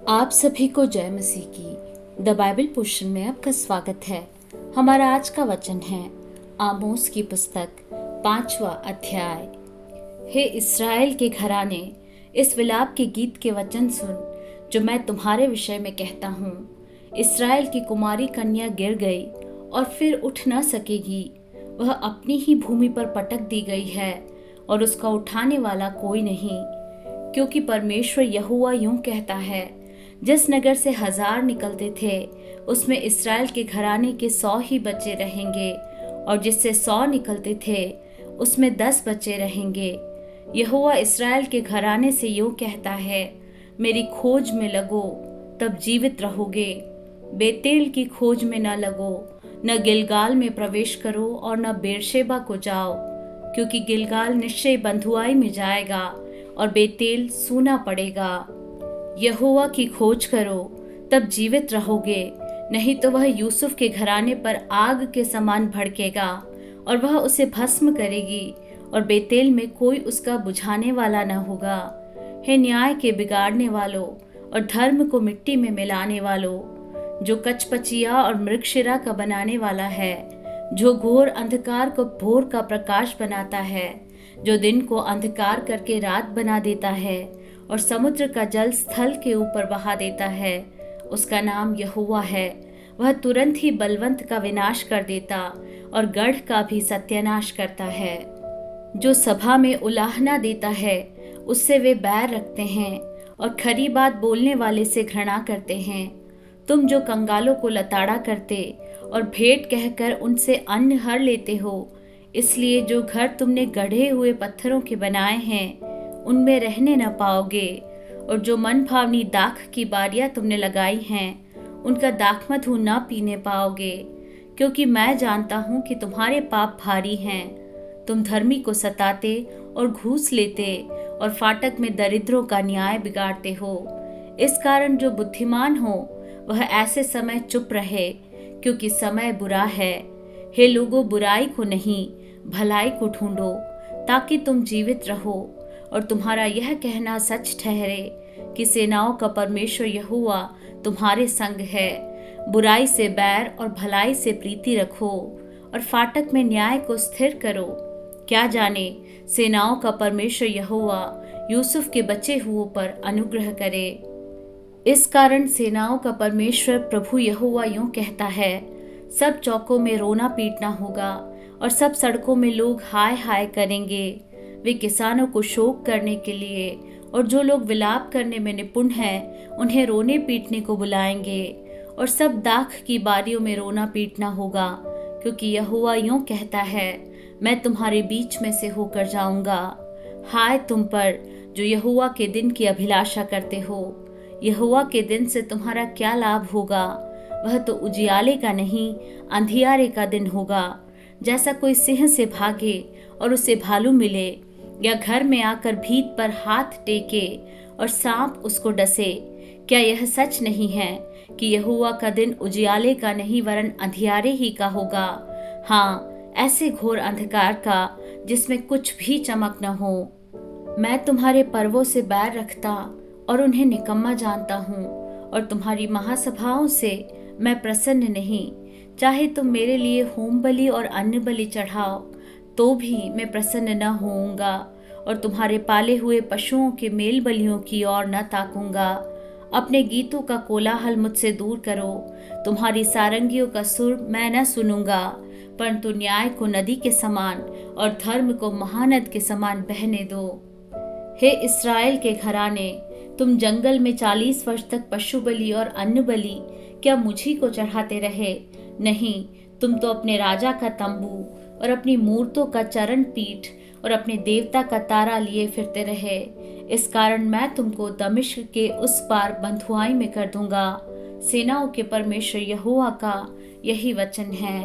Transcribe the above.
आप सभी को जय मसीह की द बाइबल पोर्शन में आपका स्वागत है। हमारा आज का वचन है आमोस की पुस्तक 5वां अध्याय। हे इस्राएल के घराने, इस विलाप के गीत के वचन सुन जो मैं तुम्हारे विषय में कहता हूँ। इस्राएल की कुमारी कन्या गिर गई और फिर उठ न सकेगी। वह अपनी ही भूमि पर पटक दी गई है और उसका उठाने वाला कोई नहीं, क्योंकि परमेश्वर यहोवा यूं कहता है, जिस नगर से 1000 निकलते थे उसमें इस्राएल के घराने के 100 ही बचे रहेंगे, और जिससे 100 निकलते थे उसमें 10 बचे रहेंगे। यहोवा इस्राएल के घराने से यूं कहता है, मेरी खोज में लगो तब जीवित रहोगे। बेतेल की खोज में न लगो, न गिलगाल में प्रवेश करो और न बेरशेबा को जाओ, क्योंकि गिलगाल निश्चय बंधुआई में जाएगा और बेतेल सूना पड़ेगा। यहोवा की खोज करो तब जीवित रहोगे, नहीं तो वह यूसुफ के घराने पर आग के समान भड़केगा और वह उसे भस्म करेगी, और बेतेल में कोई उसका बुझाने वाला न होगा। हे न्याय के बिगाड़ने वालों और धर्म को मिट्टी में मिलाने वालों, जो कचपचिया और मृगशिरा का बनाने वाला है, जो घोर अंधकार को भोर का प्रकाश बनाता है, जो दिन को अंधकार करके रात बना देता है और समुद्र का जल स्थल के ऊपर बहा देता है, उसका नाम यहोवा है। वह तुरंत ही बलवंत का विनाश कर देता और गढ़ का भी सत्यानाश करता है। जो सभा में उलाहना देता है उससे वे बैर रखते हैं और खरी बात बोलने वाले से घृणा करते हैं। तुम जो कंगालों को लताड़ा करते और भेंट कहकर उनसे अन्न हर लेते हो, इसलिए जो घर तुमने गढ़े हुए पत्थरों के बनाए हैं उनमें रहने न पाओगे, और जो मन भावनी दाख की बारियां तुमने लगाई हैं उनका दाखमधु न पीने पाओगे, क्योंकि मैं जानता हूँ कि तुम्हारे पाप भारी हैं। तुम धर्मी को सताते और घूस लेते और फाटक में दरिद्रों का न्याय बिगाड़ते हो। इस कारण जो बुद्धिमान हो वह ऐसे समय चुप रहे, क्योंकि समय बुरा है। हे लोगों, बुराई को नहीं भलाई को ढूंढो, ताकि तुम जीवित रहो और तुम्हारा यह कहना सच ठहरे कि सेनाओं का परमेश्वर यहोवा तुम्हारे संग है। बुराई से बैर और भलाई से प्रीति रखो और फाटक में न्याय को स्थिर करो। क्या जाने सेनाओं का परमेश्वर यहोवा यूसुफ के बचे हुओं पर अनुग्रह करे। इस कारण सेनाओं का परमेश्वर प्रभु यहोवा यूं कहता है, सब चौकों में रोना पीटना होगा और सब सड़कों में लोग हाय हाय करेंगे। वे किसानों को शोक करने के लिए और जो लोग विलाप करने में निपुण हैं उन्हें रोने पीटने को बुलाएंगे, और सब दाख की बारियों में रोना पीटना होगा, क्योंकि यहोवा यूं कहता है, मैं तुम्हारे बीच में से होकर जाऊंगा। हाय तुम पर जो यहोवा के दिन की अभिलाषा करते हो। यहोवा के दिन से तुम्हारा क्या लाभ होगा? वह तो उजियाले का नहीं अंधियारे का दिन होगा। जैसा कोई सिंह से भागे और उसे भालू मिले, या घर में आकर भीत पर हाथ टेके और सांप उसको डसे। क्या यह सच नहीं है कि यहोवा का दिन उजियाले का नहीं वरन अंधियारे ही का होगा? हाँ, ऐसे घोर अंधकार का जिसमें कुछ भी चमक न हो। मैं तुम्हारे पर्वों से बैर रखता और उन्हें निकम्मा जानता हूँ, और तुम्हारी महासभाओं से मैं प्रसन्न नहीं। चाहे तुम मेरे लिए होम बलि और अन्न बलि चढ़ाओ तो भी मैं प्रसन्न न होऊंगा, और तुम्हारे पाले हुए पशुओं के मेल बलियों की ओर न ताकूंगा। अपने गीतों का कोलाहल मुझसे दूर करो। तुम्हारी सारंगियों का सुर मैं न सुनूंगा, परंतु न्याय को नदी के समान और धर्म को महानद के समान बहने दो। हे इस्राएल के घराने, तुम जंगल में 40 वर्ष तक पशु बलि और अन्न बलि क्या मुझी को चढ़ाते रहे? नहीं, तुम तो अपने राजा का तंबू और अपनी मूर्तों का चरण पीठ और अपने देवता का तारा लिए फिरते रहे। इस कारण मैं तुमको दमिश्क के उस पार बंधुआई में कर दूंगा। सेनाओं के परमेश्वर यहोवा का यही वचन है।